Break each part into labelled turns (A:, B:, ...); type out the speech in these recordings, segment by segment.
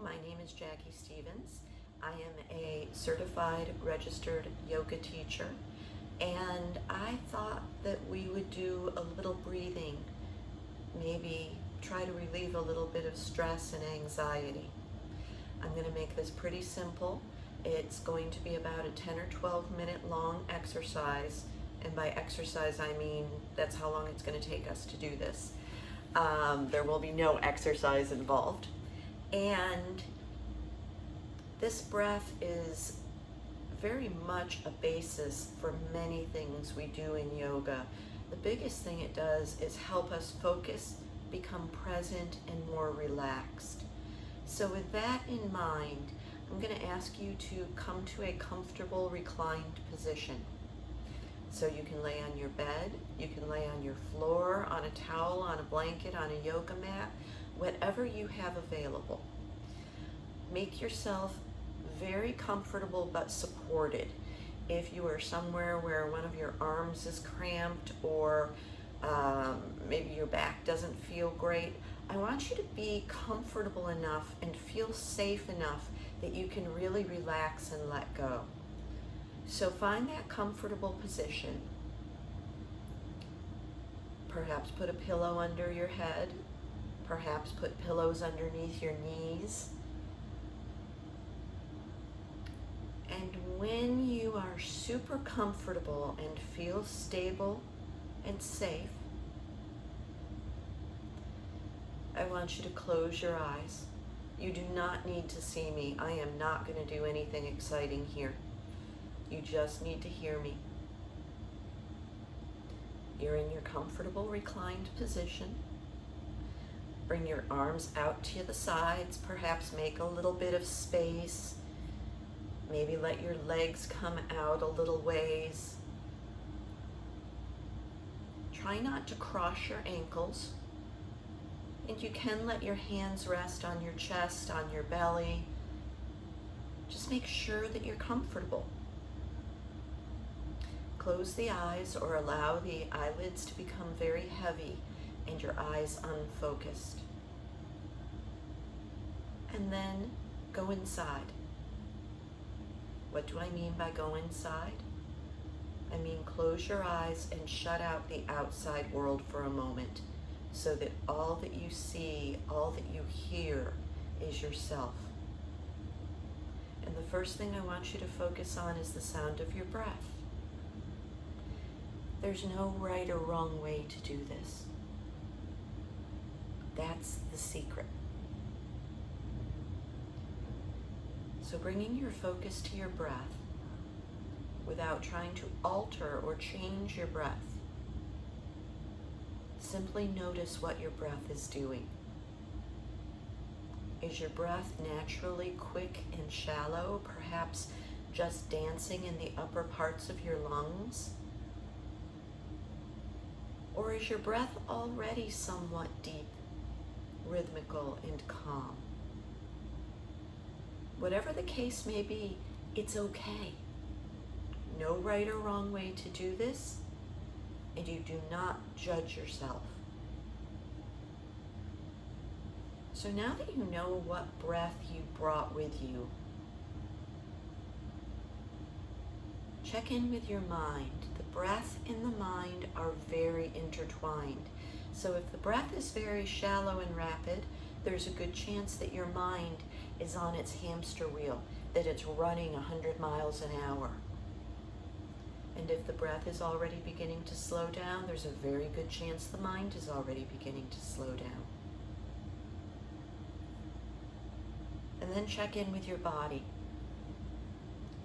A: my name is Jackie Stevens. I am a certified registered yoga teacher, and I thought that we would do a little breathing, maybe try to relieve a little bit of stress and anxiety. I'm going to make this pretty simple. It's going to be about a 10 or 12 minute long exercise, and by exercise I mean that's how long it's going to take us to do this. There will be no exercise involved. And this breath is very much a basis for many things we do in yoga. The biggest thing it does is help us focus, become present, and more relaxed. So with that in mind, I'm going to ask you to come to a comfortable reclined position. So you can lay on your bed, you can lay on your floor, on a towel, on a blanket, on a yoga mat, whatever you have available. Make yourself very comfortable but supported. If you are somewhere where one of your arms is cramped or maybe your back doesn't feel great, I want you to be comfortable enough and feel safe enough that you can really relax and let go. So find that comfortable position. Perhaps put a pillow under your head. Perhaps put pillows underneath your knees. And when you are super comfortable and feel stable and safe, I want you to close your eyes. You do not need to see me. I am not going to do anything exciting here. You just need to hear me. You're in your comfortable reclined position. Bring your arms out to the sides. Perhaps make a little bit of space. Maybe let your legs come out a little ways. Try not to cross your ankles. And you can let your hands rest on your chest, on your belly. Just make sure that you're comfortable. Close the eyes or allow the eyelids to become very heavy and your eyes unfocused. And then go inside. What do I mean by go inside? I mean close your eyes and shut out the outside world for a moment so that all that you see, all that you hear is yourself. And the first thing I want you to focus on is the sound of your breath. There's no right or wrong way to do this. That's the secret. So bringing your focus to your breath without trying to alter or change your breath. Simply notice what your breath is doing. Is your breath naturally quick and shallow, perhaps just dancing in the upper parts of your lungs? Or is your breath already somewhat deep, rhythmical, and calm? Whatever the case may be, it's okay. No right or wrong way to do this, and you do not judge yourself. So now that you know what breath you brought with you, check in with your mind. The breath and the mind are very intertwined. So if the breath is very shallow and rapid, there's a good chance that your mind is on its hamster wheel, that it's running 100 miles an hour. And if the breath is already beginning to slow down, there's a very good chance the mind is already beginning to slow down. And then check in with your body.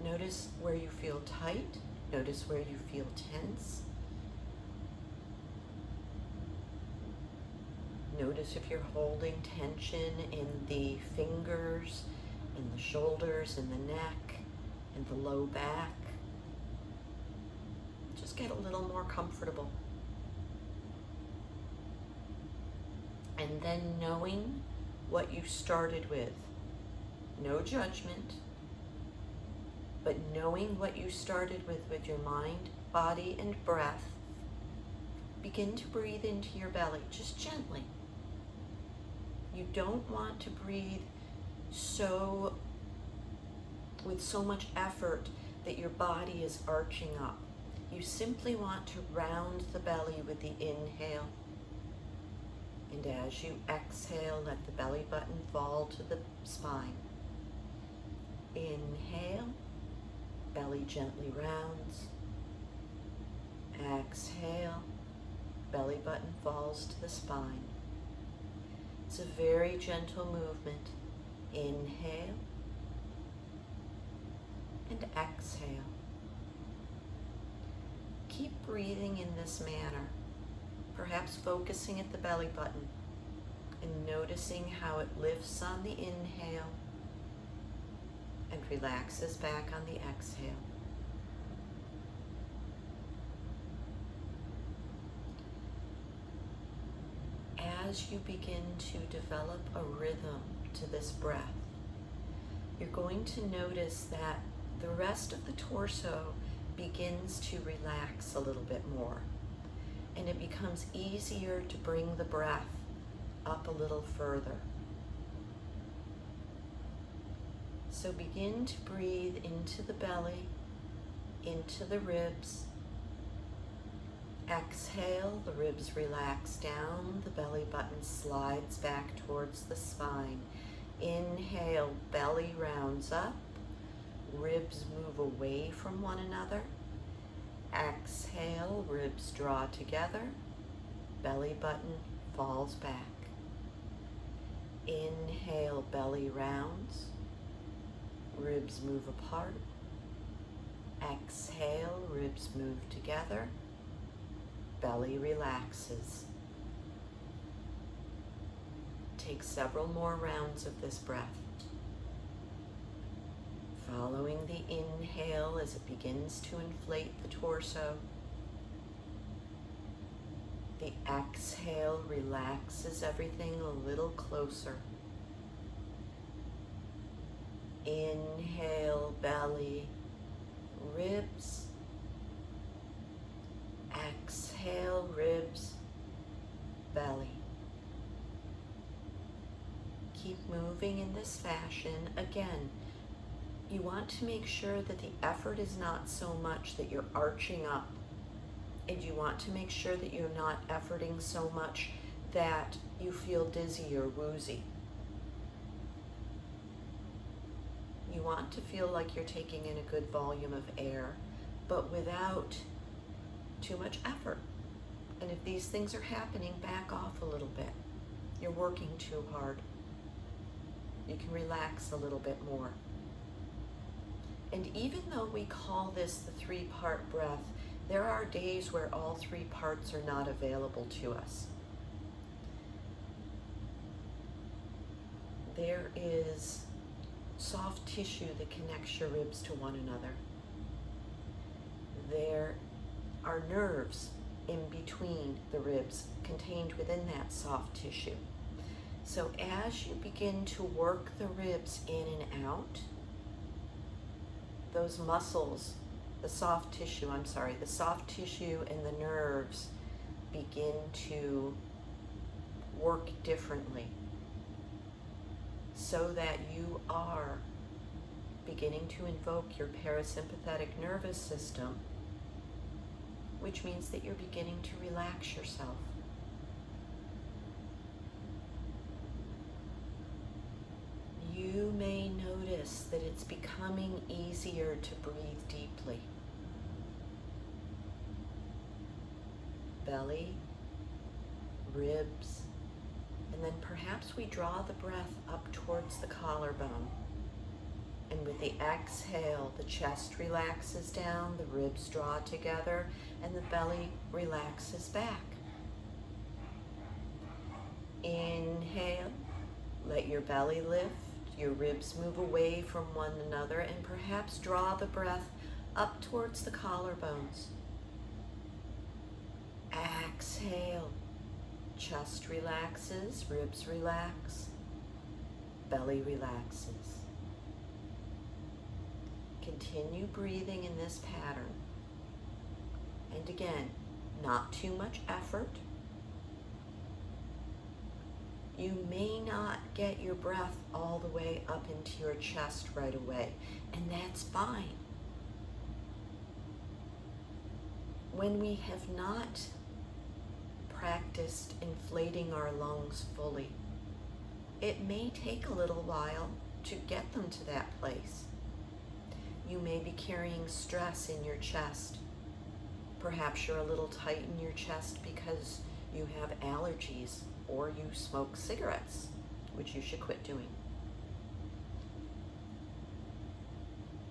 A: Notice where you feel tight. Notice where you feel tense. Notice if you're holding tension in the fingers, in the shoulders, in the neck, in the low back. Just get a little more comfortable. And then knowing what you started with. No judgment, but knowing what you started with your mind, body, and breath, begin to breathe into your belly, just gently. You don't want to breathe so with so much effort that your body is arching up. You simply want to round the belly with the inhale. And as you exhale, let the belly button fall to the spine. Inhale, belly gently rounds. Exhale, belly button falls to the spine. It's a very gentle movement. Inhale and exhale. Keep breathing in this manner, perhaps focusing at the belly button and noticing how it lifts on the inhale and relaxes back on the exhale. As you begin to develop a rhythm to this breath, you're going to notice that the rest of the torso begins to relax a little bit more, and it becomes easier to bring the breath up a little further. So begin to breathe into the belly, into the ribs. Exhale, the ribs relax down, the belly button slides back towards the spine. Inhale, belly rounds up, ribs move away from one another. Exhale, ribs draw together, belly button falls back. Inhale, belly rounds, ribs move apart. Exhale, ribs move together, belly relaxes. Take several more rounds of this breath. Following the inhale as it begins to inflate the torso. The exhale relaxes everything a little closer. Inhale, belly, ribs. Exhale, ribs, belly. Keep moving in this fashion. Again, you want to make sure that the effort is not so much that you're arching up, and you want to make sure that you're not efforting so much that you feel dizzy or woozy. You want to feel like you're taking in a good volume of air, but without too much effort. And if these things are happening, back off a little bit. You're working too hard. You can relax a little bit more. And even though we call this the three-part breath, there are days where all three parts are not available to us. There is soft tissue that connects your ribs to one another. There are nerves in between the ribs contained within that soft tissue. So as you begin to work the ribs in and out, those muscles, the soft tissue and the nerves begin to work differently, so that you are beginning to invoke your parasympathetic nervous system, which means that you're beginning to relax yourself. You may notice that it's becoming easier to breathe deeply. Belly, ribs, and then perhaps we draw the breath up towards the collarbone. And with the exhale, the chest relaxes down, the ribs draw together, and the belly relaxes back. Inhale, let your belly lift, your ribs move away from one another, and perhaps draw the breath up towards the collarbones. Exhale, chest relaxes, ribs relax, belly relaxes. Continue breathing in this pattern. And again, not too much effort. You may not get your breath all the way up into your chest right away, and that's fine. When we have not practiced inflating our lungs fully, it may take a little while to get them to that place. You may be carrying stress in your chest. Perhaps you're a little tight in your chest because you have allergies or you smoke cigarettes, which you should quit doing.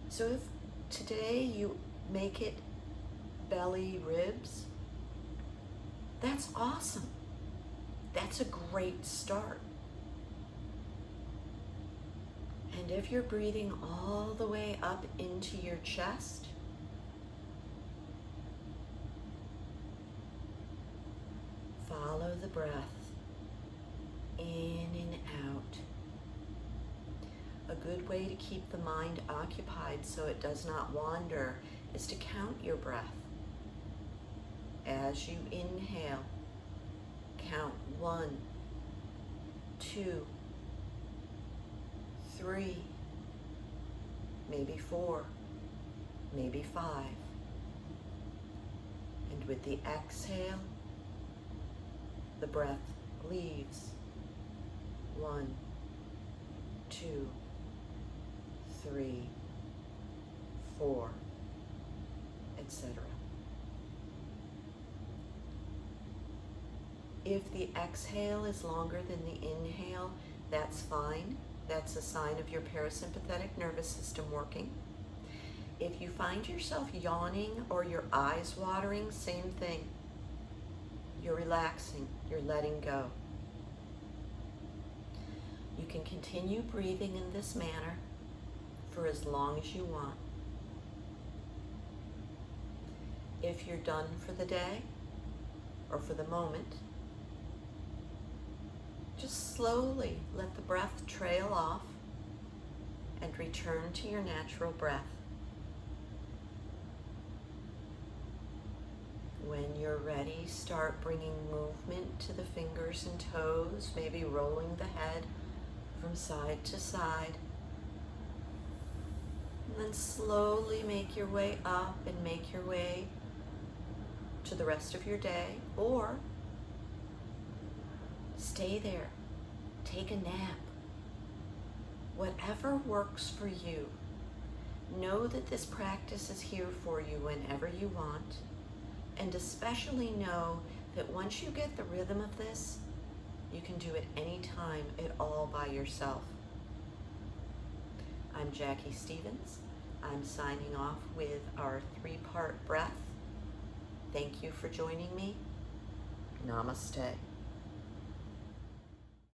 A: So if today you make it belly ribs, that's awesome. That's a great start. And if you're breathing all the way up into your chest, follow the breath in and out. A good way to keep the mind occupied so it does not wander is to count your breath. As you inhale, count 1, 2, 3, maybe 4, maybe 5. And with the exhale, the breath leaves. 1, 2, 3, 4, etc. If the exhale is longer than the inhale, that's fine. That's a sign of your parasympathetic nervous system working. If you find yourself yawning or your eyes watering, same thing. You're relaxing, you're letting go. You can continue breathing in this manner for as long as you want. If you're done for the day or for the moment, just slowly let the breath trail off and return to your natural breath. When you're ready, start bringing movement to the fingers and toes, maybe rolling the head from side to side. And then slowly make your way up and make your way to the rest of your day, or stay there, take a nap. Whatever works for you. Know that this practice is here for you whenever you want, and especially know that once you get the rhythm of this, you can do it anytime at all by yourself. I'm Jackie Stevens. I'm signing off with our 3-part breath. Thank you for joining me. Namaste.